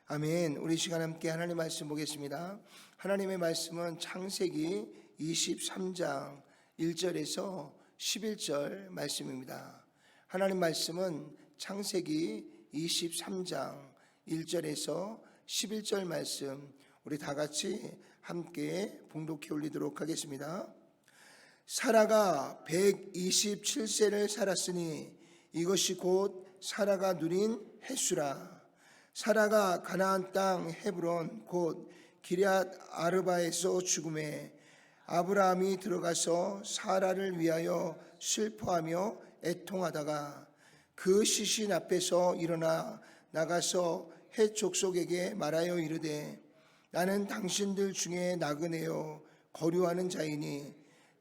아멘. 우리 시간 함께 하나님 말씀 보겠습니다. 하나님의 말씀은 창세기 23장 1절에서 11절 말씀입니다. 하나님 말씀은 창세기 23장 1절에서 11절 말씀, 우리 다 같이 함께 봉독해 올리도록 하겠습니다. 사라가 127세를 살았으니 이것이 곧 사라가 누린 해수라. 사라가 가나안 땅 헤브론 곧 기럇 아르바에서 죽음에 아브라함이 들어가서 사라를 위하여 슬퍼하며 애통하다가 그 시신 앞에서 일어나 나가서 헷 족속에게 말하여 이르되 나는 당신들 중에 나그네요 거류하는 자이니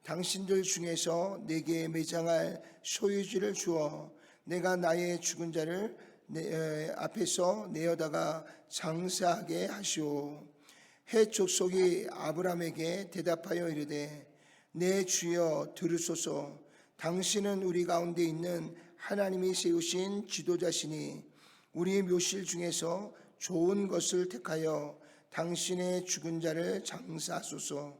당신들 중에서 내게 매장할 소유지를 주어 내가 나의 죽은 자를 앞에서 내어다가 장사하게 하시오. 헷 족속이 아브라함에게 대답하여 이르되 내 주여 들으소서. 당신은 우리 가운데 있는 하나님이 세우신 지도자시니 우리 묘실 중에서 좋은 것을 택하여 당신의 죽은 자를 장사하소서.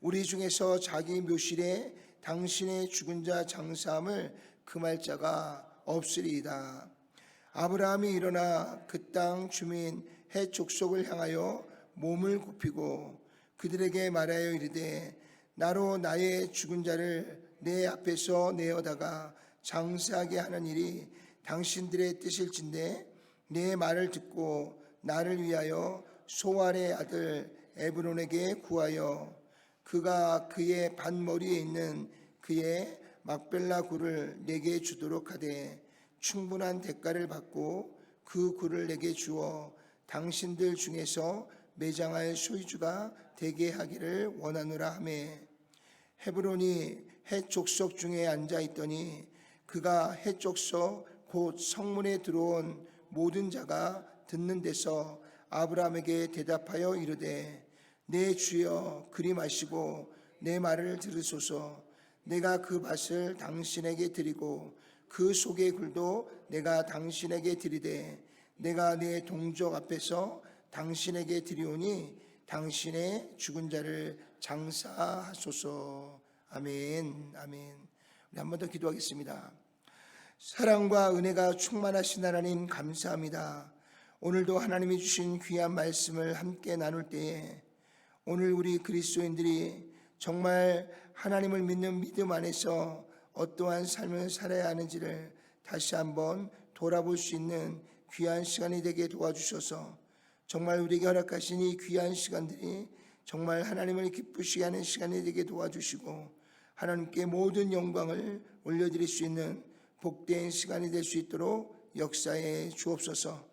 우리 중에서 자기 묘실에 당신의 죽은 자 장사함을 금할 자가 없으리이다. 아브라함이 일어나 그 땅 주민 헷 족속을 향하여 몸을 굽히고 그들에게 말하여 이르되 나로 나의 죽은 자를 내 앞에서 내어다가 장사하게 하는 일이 당신들의 뜻일진데 내 말을 듣고 나를 위하여 소알의 아들 에브론에게 구하여 그가 그의 반머리에 있는 그의 막벨라 굴을 내게 주도록 하되 충분한 대가를 받고 그 굴을 내게 주어 당신들 중에서 매장할 소유주가 되게 하기를 원하노라 하매 헤브론이 헷 족속 중에 앉아 있더니 그가 헷 족속 곧 성문에 들어온 모든 자가 듣는 데서 아브라함에게 대답하여 이르되 내 주여 그리 마시고 내 말을 들으소서. 내가 그 밭을 당신에게 드리고 그 속의 굴도 내가 당신에게 드리되 내가 내 동족 앞에서 당신에게 드리오니 당신의 죽은 자를 장사하소서. 아멘. 아멘. 우리 한 번 더 기도하겠습니다. 사랑과 은혜가 충만하신 하나님 감사합니다. 오늘도 하나님이 주신 귀한 말씀을 함께 나눌 때에 오늘 우리 그리스도인들이 정말 하나님을 믿는 믿음 안에서 어떠한 삶을 살아야 하는지를 다시 한번 돌아볼 수 있는 귀한 시간이 되게 도와주셔서 정말 우리에게 허락하신 이 귀한 시간들이 정말 하나님을 기쁘시게 하는 시간이 되게 도와주시고 하나님께 모든 영광을 올려드릴 수 있는 복된 시간이 될 수 있도록 역사해 주옵소서.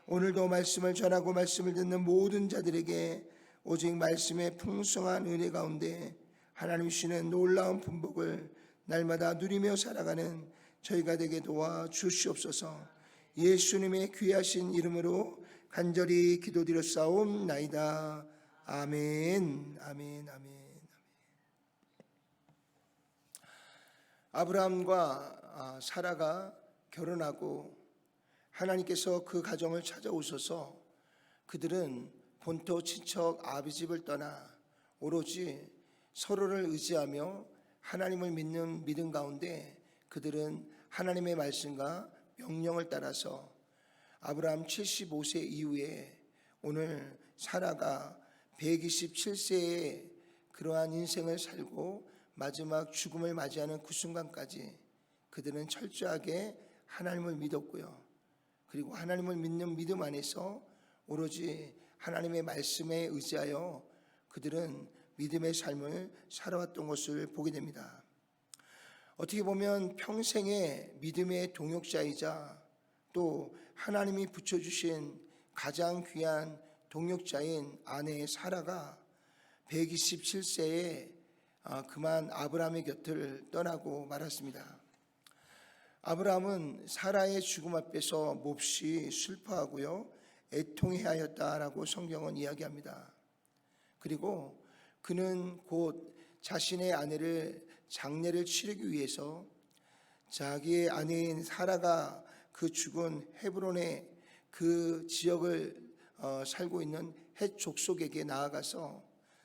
오늘도 말씀을 전하고 말씀을 듣는 모든 자들에게 오직 말씀의 풍성한 은혜 가운데 하나님 주시는 놀라운 분복을 날마다 누리며 살아가는 저희가 되게 도와 주시옵소서. 예수님의 귀하신 이름으로 간절히 기도드렸사옵나이다. 아멘. 아멘. 아멘. 아브라함과 사라가 결혼하고 하나님께서 그 가정을 찾아오셔서 그들은 본토 친척 아비집을 떠나 오로지 서로를 의지하며 하나님을 믿는 믿음 가운데 그들은 하나님의 말씀과 명령을 따라서 아브라함 75세 이후에 오늘 사라가 127세의 그러한 인생을 살고 마지막 죽음을 맞이하는 그 순간까지 그들은 철저하게 하나님을 믿었고요. 그리고 하나님을 믿는 믿음 안에서 오로지 하나님의 말씀에 의지하여 그들은 믿음의 삶을 살아왔던 것을 보게 됩니다. 어떻게 보면 평생의 믿음의 동역자이자 또 하나님이 붙여주신 가장 귀한 동역자인 아내 사라가 127세에 그만 아브라함의 곁을 떠나고 말았습니다. 아브라함은 사라의 죽음 앞에서 몹시 슬퍼하고요 애통해하였다라고 성경은 이야기합니다. 그리고 그는 곧 자신의 아내를 장례를 치르기 위해서 자기의 아내인 사라가 그 죽은 헤브론의 그 지역을 살고 있는 헷 족속에게 나아가서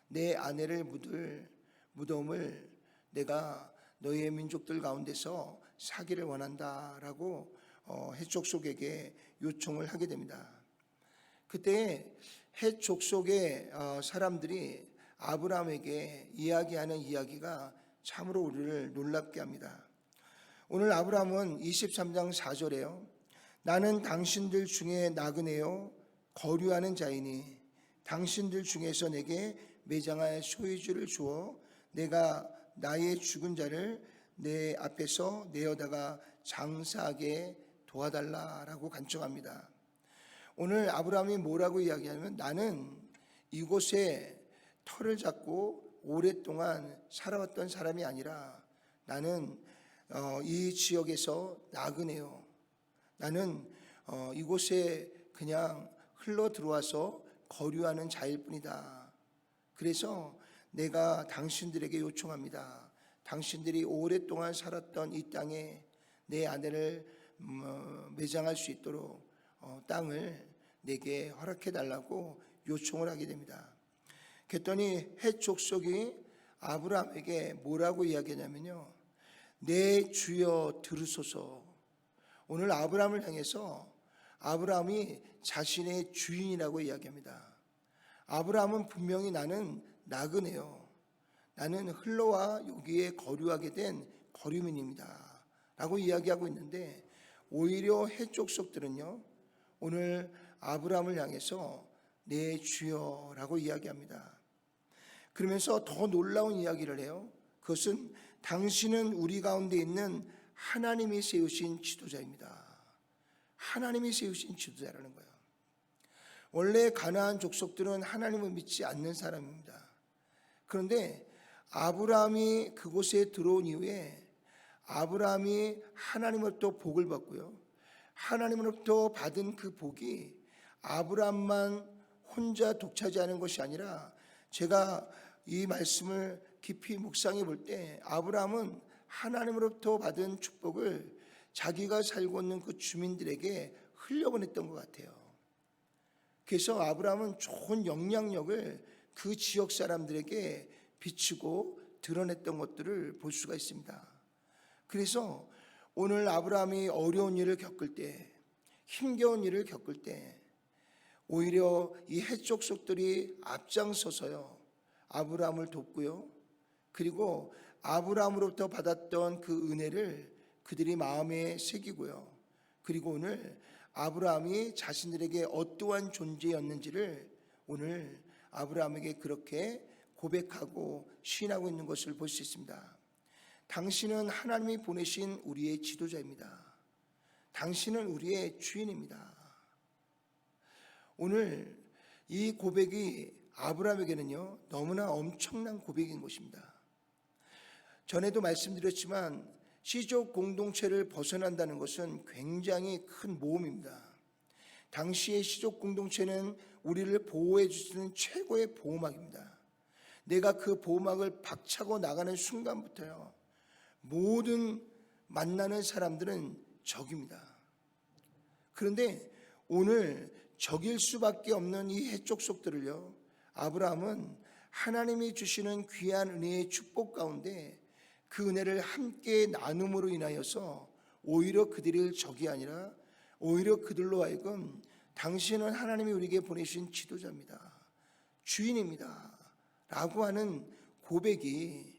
내 아내를 묻을 무덤을 내가 너희의 민족들 가운데서 사기를 원한다라고 헷 족속에게 요청을 하게 됩니다. 그때 헷 족속의 사람들이 아브라함에게 이야기하는 이야기가 참으로 우리를 놀랍게 합니다. 오늘 아브라함은 23장 4절에요. 나는 당신들 중에 나그네요 거류하는 자이니 당신들 중에서 내게 매장할 소유주를 주어 내가 나의 죽은 자를 내 앞에서 내어다가 장사하게 도와달라라고 간청합니다. 오늘 아브라함이 뭐라고 이야기하냐면 나는 이곳에 터를 잡고 오랫동안 살아왔던 사람이 아니라 나는 이 지역에서 나그네요. 나는 이곳에 그냥 흘러 들어와서 거류하는 자일 뿐이다. 그래서 내가 당신들에게 요청합니다. 당신들이 오랫동안 살았던 이 땅에 내 아내를 매장할 수 있도록 땅을 내게 허락해 달라고 요청을 하게 됩니다. 그랬더니 헷 족속이 아브라함에게 뭐라고 이야기하냐면요. 내 주여 들으소서. 오늘 아브라함을 향해서 아브라함이 자신의 주인이라고 이야기합니다. 아브라함은 분명히 나는 나그네요. 나는 흘러와 여기에 거류하게 된 거류민입니다. 라고 이야기하고 있는데 오히려 헷 족속들은요. 오늘 아브라함을 향해서 내 주여라고 이야기합니다. 그러면서 더 놀라운 이야기를 해요. 그것은 당신은 우리 가운데 있는 하나님이 세우신 지도자입니다. 하나님이 세우신 지도자라는 거예요. 원래 가나안 족속들은 하나님을 믿지 않는 사람입니다. 그런데 아브라함이 그곳에 들어온 이후에 아브라함이 하나님으로부터 복을 받고요. 하나님으로부터 받은 그 복이 아브라함만 혼자 독차지하는 것이 아니라 제가 이 말씀을 깊이 묵상해 볼 때 아브라함은 하나님으로부터 받은 축복을 자기가 살고 있는 그 주민들에게 흘려보냈던 것 같아요. 그래서 아브라함은 좋은 영향력을 그 지역 사람들에게 비추고 드러냈던 것들을 볼 수가 있습니다. 그래서 오늘 아브라함이 어려운 일을 겪을 때, 힘겨운 일을 겪을 때 오히려 이 헷 족속들이 앞장서서요 아브라함을 돕고요. 그리고 아브라함으로부터 받았던 그 은혜를 그들이 마음에 새기고요. 그리고 오늘 아브라함이 자신들에게 어떠한 존재였는지를 오늘 아브라함에게 그렇게 고백하고 시인하고 있는 것을 볼 수 있습니다. 당신은 하나님이 보내신 우리의 지도자입니다. 당신은 우리의 주인입니다. 오늘 이 고백이 아브라함에게는요 너무나 엄청난 고백인 것입니다. 전에도 말씀드렸지만 시족 공동체를 벗어난다는 것은 굉장히 큰 모험입니다. 당시의 시족 공동체는 우리를 보호해 주시는 최고의 보호막입니다. 내가 그 보호막을 박차고 나가는 순간부터요 모든 만나는 사람들은 적입니다. 그런데 오늘 적일 수밖에 없는 이 헷 족속들을요 아브라함은 하나님이 주시는 귀한 은혜의 축복 가운데 그 은혜를 함께 나눔으로 인하여서 오히려 그들을 적이 아니라 오히려 그들로 하여금 당신은 하나님이 우리에게 보내신 지도자입니다. 주인입니다. 라고 하는 고백이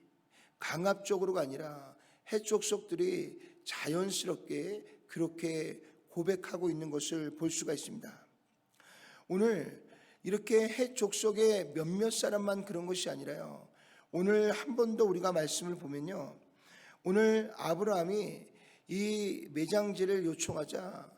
강압적으로가 아니라 헷 족속들이 자연스럽게 그렇게 고백하고 있는 것을 볼 수가 있습니다. 오늘 이렇게 헷 족속의 몇몇 사람만 그런 것이 아니라요. 오늘 한 번 더 우리가 말씀을 보면요. 오늘 아브라함이 이 매장지를 요청하자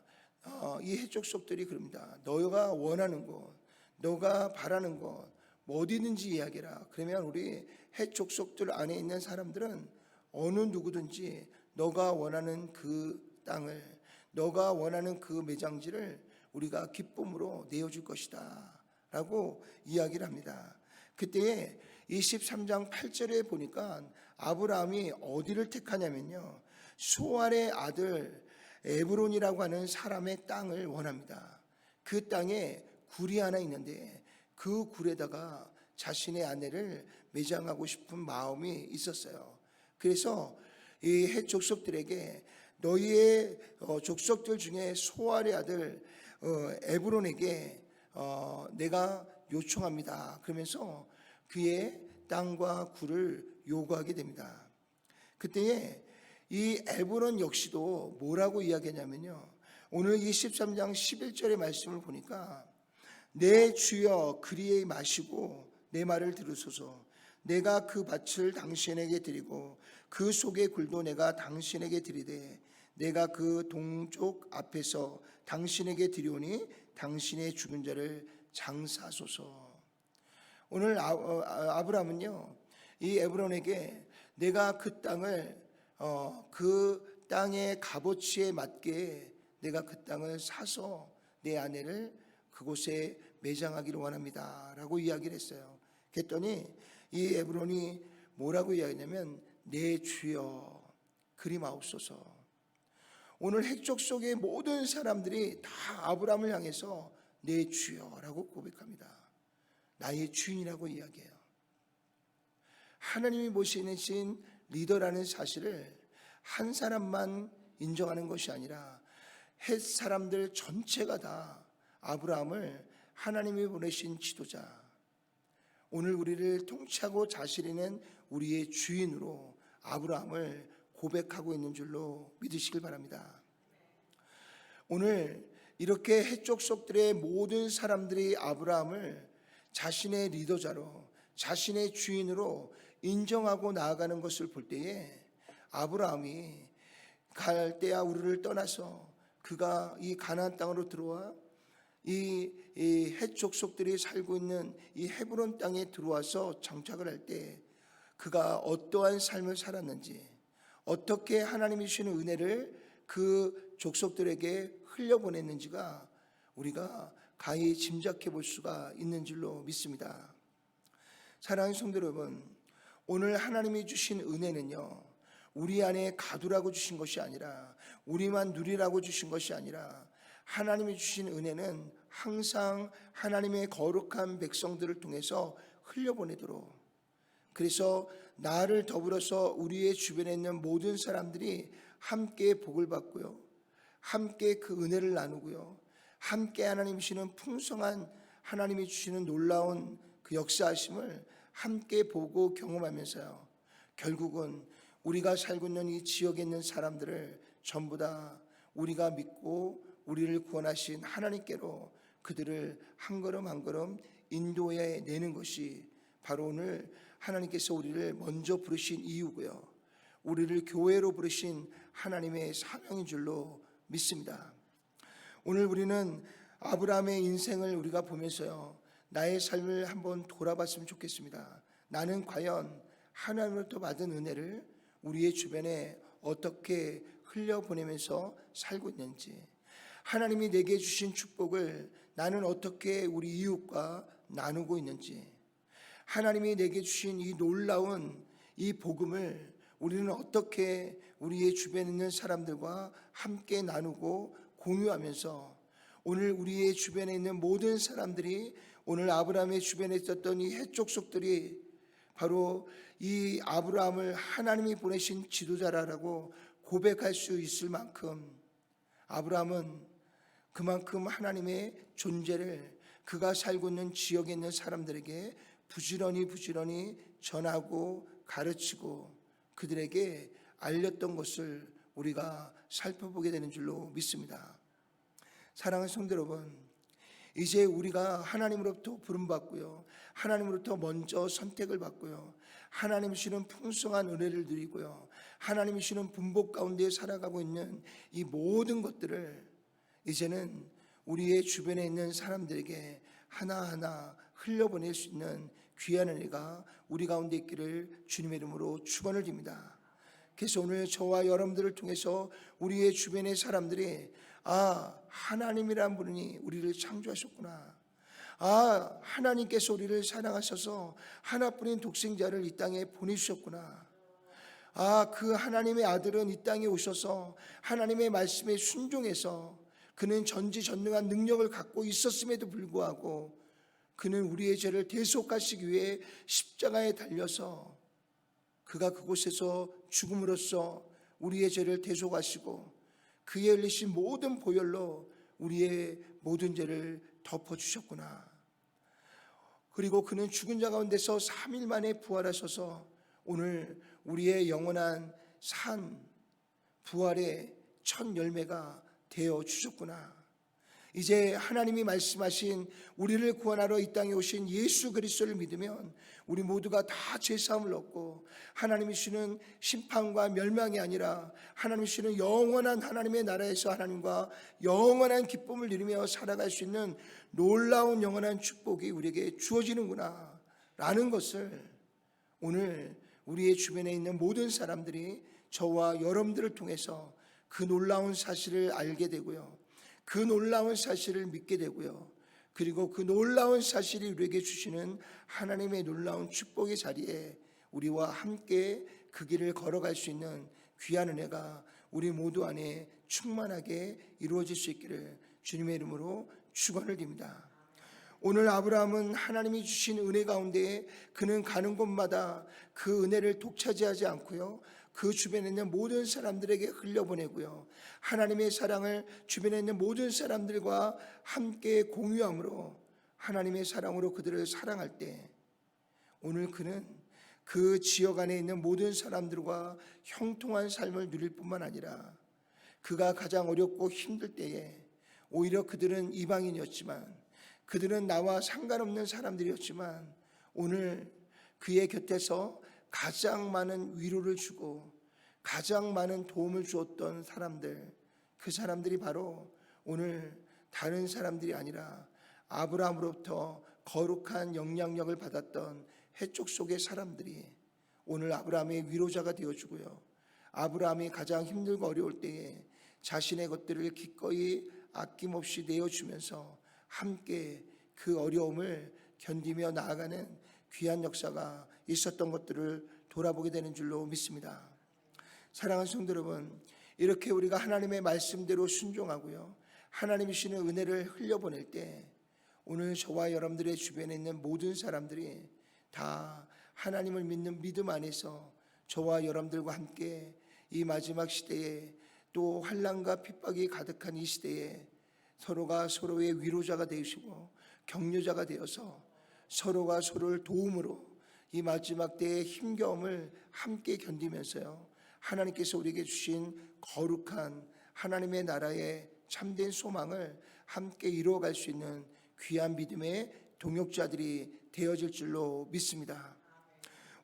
이 헷 족속들이 그럽니다. 너가 원하는 곳, 너가 바라는 곳, 뭐 어디든지 이야기해라. 그러면 우리 헷 족속들 안에 있는 사람들은 어느 누구든지 너가 원하는 그 땅을, 너가 원하는 그 매장지를 우리가 기쁨으로 내어줄 것이다 라고 이야기를 합니다. 그때에 23장 8절에 보니까 아브라함이 어디를 택하냐면요 수알의 아들 에브론이라고 하는 사람의 땅을 원합니다. 그 땅에 굴이 하나 있는데 그 굴에다가 자신의 아내를 매장하고 싶은 마음이 있었어요. 그래서 이 헷 족속들에게 너희의 족속들 중에 소알의 아들 에브론에게 내가 요청합니다. 그러면서 그의 땅과 굴을 요구하게 됩니다. 그때에 이 에브론 역시도 뭐라고 이야기하냐면요, 오늘 이 13장 11절의 말씀을 보니까 내 주여 그리에 마시고 내 말을 들으소서. 내가 그 밭을 당신에게 드리고 그 속의 굴도 내가 당신에게 드리되 내가 그 동쪽 앞에서 당신에게 드리오니 당신의 죽은 자를 장사하소서. 오늘 아브라함은요, 이 에브론에게 내가 그 땅을 그 땅의 값어치에 맞게 내가 그 땅을 사서 내 아내를 그곳에 매장하기를 원합니다 라고 이야기를 했어요. 그랬더니 이 에브론이 뭐라고 이야기하냐면 내 주여 그리마옵소서. 오늘 핵족 속의 모든 사람들이 다 아브라함을 향해서 내 주여라고 고백합니다. 나의 주인이라고 이야기해요. 하나님이 모시는 리더라는 사실을 한 사람만 인정하는 것이 아니라 헷 사람들 전체가 다 아브라함을 하나님이 보내신 지도자, 오늘 우리를 통치하고 다스리는 우리의 주인으로 아브라함을 고백하고 있는 줄로 믿으시길 바랍니다. 오늘 이렇게 헷 족속들의 모든 사람들이 아브라함을 자신의 리더자로, 자신의 주인으로 인정하고 나아가는 것을 볼 때에 아브라함이 갈대아 우르를 떠나서 그가 이 가나안 땅으로 들어와 이 헷 족속들이 살고 있는 이 헤브론 땅에 들어와서 정착을 할 때 그가 어떠한 삶을 살았는지, 어떻게 하나님이 주시는 은혜를 그 족속들에게 흘려보냈는지가 우리가 가히 짐작해 볼 수가 있는 줄로 믿습니다. 사랑하는 성도 여러분, 오늘 하나님이 주신 은혜는요, 우리 안에 가두라고 주신 것이 아니라, 우리만 누리라고 주신 것이 아니라, 하나님이 주신 은혜는 항상 하나님의 거룩한 백성들을 통해서 흘려보내도록, 그래서 나를 더불어서 우리의 주변에 있는 모든 사람들이 함께 복을 받고요, 함께 그 은혜를 나누고요, 함께 하나님이 주시는 풍성한, 하나님이 주시는 놀라운 그 역사하심을 함께 보고 경험하면서요, 결국은 우리가 살고 있는 이 지역에 있는 사람들을 전부 다 우리가 믿고 우리를 구원하신 하나님께로 그들을 한 걸음 한 걸음 인도해 내는 것이 바로 오늘 하나님께서 우리를 먼저 부르신 이유고요, 우리를 교회로 부르신 하나님의 사명인 줄로 믿습니다. 오늘 우리는 아브라함의 인생을 우리가 보면서요, 나의 삶을 한번 돌아봤으면 좋겠습니다. 나는 과연 하나님으로부터 받은 은혜를 우리의 주변에 어떻게 흘려보내면서 살고 있는지, 하나님이 내게 주신 축복을 나는 어떻게 우리 이웃과 나누고 있는지, 하나님이 내게 주신 이 놀라운 이 복음을 우리는 어떻게 우리의 주변에 있는 사람들과 함께 나누고 공유하면서 오늘 우리의 주변에 있는 모든 사람들이, 오늘 아브라함의 주변에 있었던 이 헷 족속들이 바로 이 아브라함을 하나님이 보내신 지도자라고 고백할 수 있을 만큼 아브라함은 그만큼 하나님의 존재를 그가 살고 있는 지역에 있는 사람들에게 부지런히 전하고 가르치고 그들에게 알렸던 것을 우리가 살펴보게 되는 줄로 믿습니다. 사랑하는 성도 여러분, 이제 우리가 하나님으로부터 부름받고요, 하나님으로부터 먼저 선택을 받고요, 하나님이 주시는 풍성한 은혜를 누리고요, 하나님이 주시는 분복 가운데 살아가고 있는 이 모든 것들을 이제는 우리의 주변에 있는 사람들에게 하나하나 흘려보낼 수 있는 귀한 은혜가 우리 가운데 있기를 주님의 이름으로 축원을 드립니다. 그래서 오늘 저와 여러분들을 통해서 우리의 주변의 사람들이 하나님이란 분이 우리를 창조하셨구나, 하나님께서 우리를 사랑하셔서 하나뿐인 독생자를 이 땅에 보내주셨구나, 그 하나님의 아들은 이 땅에 오셔서 하나님의 말씀에 순종해서 그는 전지전능한 능력을 갖고 있었음에도 불구하고 그는 우리의 죄를 대속하시기 위해 십자가에 달려서 그가 그곳에서 죽음으로써 우리의 죄를 대속하시고 그의 흘리신 모든 보혈로 우리의 모든 죄를 덮어주셨구나. 그리고 그는 죽은 자 가운데서 3일 만에 부활하셔서 오늘 우리의 영원한 산 부활의 첫 열매가 되어 주셨구나. 이제 하나님이 말씀하신 우리를 구원하러 이 땅에 오신 예수 그리스도를 믿으면 우리 모두가 다 죄사함을 얻고 하나님이 주시는 심판과 멸망이 아니라 하나님이 주시는 영원한 하나님의 나라에서 하나님과 영원한 기쁨을 누리며 살아갈 수 있는 놀라운 영원한 축복이 우리에게 주어지는구나 라는 것을 오늘 우리의 주변에 있는 모든 사람들이 저와 여러분들을 통해서 그 놀라운 사실을 알게 되고요, 그 놀라운 사실을 믿게 되고요, 그리고 그 놀라운 사실이 우리에게 주시는 하나님의 놀라운 축복의 자리에 우리와 함께 그 길을 걸어갈 수 있는 귀한 은혜가 우리 모두 안에 충만하게 이루어질 수 있기를 주님의 이름으로 축원을 드립니다. 오늘 아브라함은 하나님이 주신 은혜 가운데 그는 가는 곳마다 그 은혜를 독차지하지 않고요, 그 주변에 있는 모든 사람들에게 흘려보내고요, 하나님의 사랑을 주변에 있는 모든 사람들과 함께 공유함으로 하나님의 사랑으로 그들을 사랑할 때 오늘 그는 그 지역 안에 있는 모든 사람들과 형통한 삶을 누릴 뿐만 아니라 그가 가장 어렵고 힘들 때에 오히려 그들은 이방인이었지만, 그들은 나와 상관없는 사람들이었지만 오늘 그의 곁에서 가장 많은 위로를 주고 가장 많은 도움을 주었던 사람들, 그 사람들이 바로 오늘 다른 사람들이 아니라 아브라함으로부터 거룩한 영향력을 받았던 해쪽 속의 사람들이 오늘 아브라함의 위로자가 되어주고요, 아브라함이 가장 힘들고 어려울 때에 자신의 것들을 기꺼이 아낌없이 내어주면서 함께 그 어려움을 견디며 나아가는 귀한 역사가 있었던 것들을 돌아보게 되는 줄로 믿습니다. 사랑하는 성도 여러분, 이렇게 우리가 하나님의 말씀대로 순종하고요, 하나님이 주시는 은혜를 흘려보낼 때 오늘 저와 여러분들의 주변에 있는 모든 사람들이 다 하나님을 믿는 믿음 안에서 저와 여러분들과 함께 이 마지막 시대에 또 환난과 핍박이 가득한 이 시대에 서로가 서로의 위로자가 되시고 격려자가 되어서 서로가 서로를 도움으로 이 마지막 때의 힘겨움을 함께 견디면서요, 하나님께서 우리에게 주신 거룩한 하나님의 나라의 참된 소망을 함께 이루어갈 수 있는 귀한 믿음의 동역자들이 되어질 줄로 믿습니다.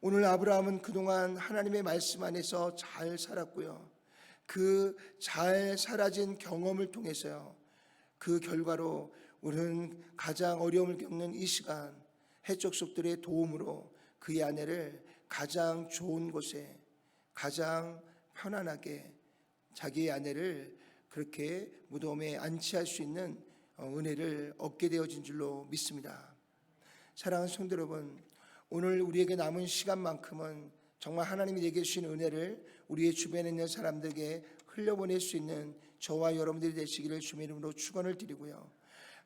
오늘 아브라함은 그동안 하나님의 말씀 안에서 잘 살았고요, 그 잘 살아진 경험을 통해서요, 그 결과로 우리는 가장 어려움을 겪는 이 시간 해적 속들의 도움으로 그의 아내를 가장 좋은 곳에 가장 편안하게 자기의 아내를 그렇게 무덤에 안치할 수 있는 은혜를 얻게 되어진 줄로 믿습니다. 사랑하는 성도 여러분, 오늘 우리에게 남은 시간만큼은 정말 하나님이 내게 주신 은혜를 우리의 주변에 있는 사람들에게 흘려보낼 수 있는 저와 여러분들이 되시기를 주님의 이름으로 축원을 드리고요,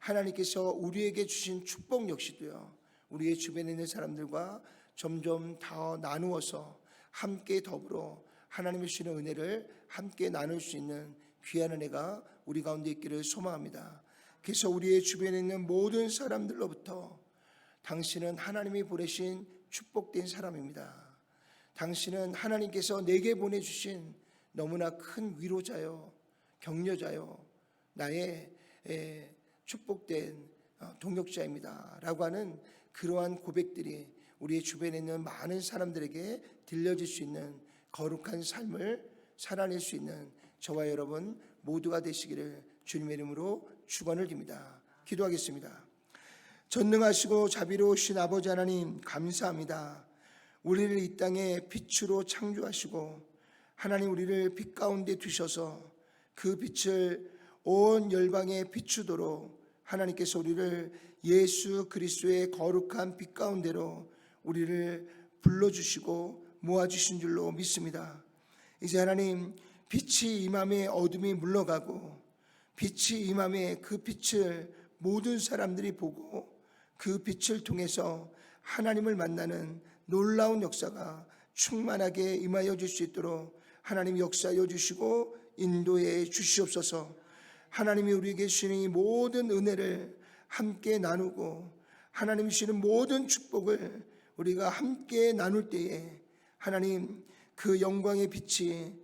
하나님께서 우리에게 주신 축복 역시도요, 우리의 주변에 있는 사람들과 점점 더 나누어서 함께 더불어 하나님이 주시는 은혜를 함께 나눌 수 있는 귀한 은혜가 우리 가운데 있기를 소망합니다. 그래서 우리의 주변에 있는 모든 사람들로부터 당신은 하나님이 보내신 축복된 사람입니다. 당신은 하나님께서 내게 보내주신 너무나 큰 위로자요, 격려자요, 나의 축복된 동역자입니다 라고 하는 그러한 고백들이 우리의 주변에 있는 많은 사람들에게 들려질 수 있는 거룩한 삶을 살아낼 수 있는 저와 여러분 모두가 되시기를 주님의 이름으로 축원을 드립니다. 기도하겠습니다. 전능하시고 자비로우신 아버지 하나님, 감사합니다. 우리를 이 땅에 빛으로 창조하시고 하나님 우리를 빛 가운데 두셔서 그 빛을 온 열방에 비추도록 하나님께서 우리를 예수 그리스도의 거룩한 빛 가운데로 우리를 불러주시고 모아주신 줄로 믿습니다. 이제 하나님, 빛이 임함에 어둠이 물러가고 빛이 임함에 그 빛을 모든 사람들이 보고 그 빛을 통해서 하나님을 만나는 놀라운 역사가 충만하게 임하여 줄 수 있도록 하나님 역사하여 주시고 인도해 주시옵소서. 하나님이 우리에게 주시는 이 모든 은혜를 함께 나누고 하나님이 주시는 모든 축복을 우리가 함께 나눌 때에 하나님 그 영광의 빛이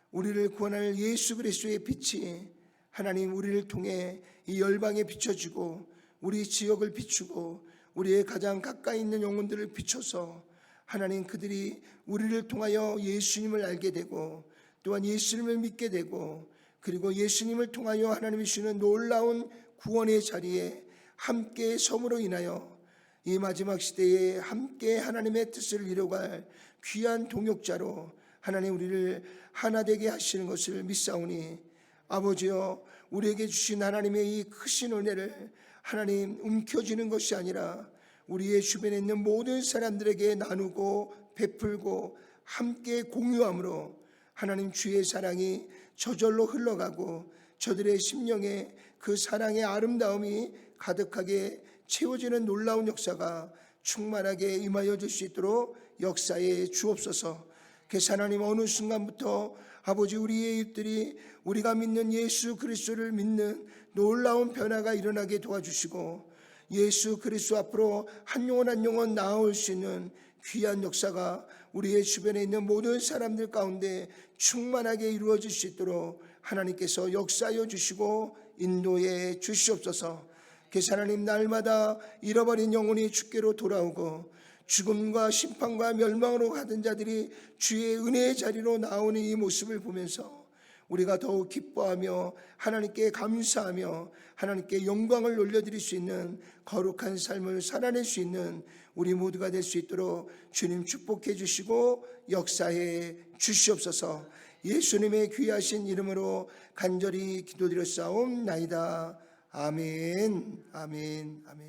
우리를 구원할 예수 그리스도의 빛이 하나님 우리를 통해 이 열방에 비춰지고 우리 지역을 비추고 우리의 가장 가까이 있는 영혼들을 비춰서 하나님 그들이 우리를 통하여 예수님을 알게 되고 또한 예수님을 믿게 되고 그리고 예수님을 통하여 하나님이 주시는 놀라운 구원의 자리에 함께 섬으로 인하여 이 마지막 시대에 함께 하나님의 뜻을 이루어갈 귀한 동역자로 하나님 우리를 하나 되게 하시는 것을 믿사오니 아버지여 우리에게 주신 하나님의 이 크신 은혜를 하나님 움켜쥐는 것이 아니라 우리의 주변에 있는 모든 사람들에게 나누고 베풀고 함께 공유함으로 하나님 주의 사랑이 저절로 흘러가고 저들의 심령에 그 사랑의 아름다움이 가득하게 채워지는 놀라운 역사가 충만하게 임하여 줄 수 있도록 역사에 주옵소서. 그래서 하나님 어느 순간부터 아버지 우리의 입들이 우리가 믿는 예수 그리스도를 믿는 놀라운 변화가 일어나게 도와주시고 예수 그리스도 앞으로 한 영혼 한 영혼 나아올 수 있는 귀한 역사가 우리의 주변에 있는 모든 사람들 가운데 충만하게 이루어질 수 있도록 하나님께서 역사하여 주시고 인도해 주시옵소서. 그래서 하나님 날마다 잃어버린 영혼이 주께로 돌아오고 죽음과 심판과 멸망으로 가던 자들이 주의 은혜의 자리로 나오는 이 모습을 보면서 우리가 더욱 기뻐하며 하나님께 감사하며 하나님께 영광을 올려드릴 수 있는 거룩한 삶을 살아낼 수 있는 우리 모두가 될 수 있도록 주님 축복해 주시고 역사해 주시옵소서. 예수님의 귀하신 이름으로 간절히 기도드렸사옵나이다. 아멘, 아멘, 아멘.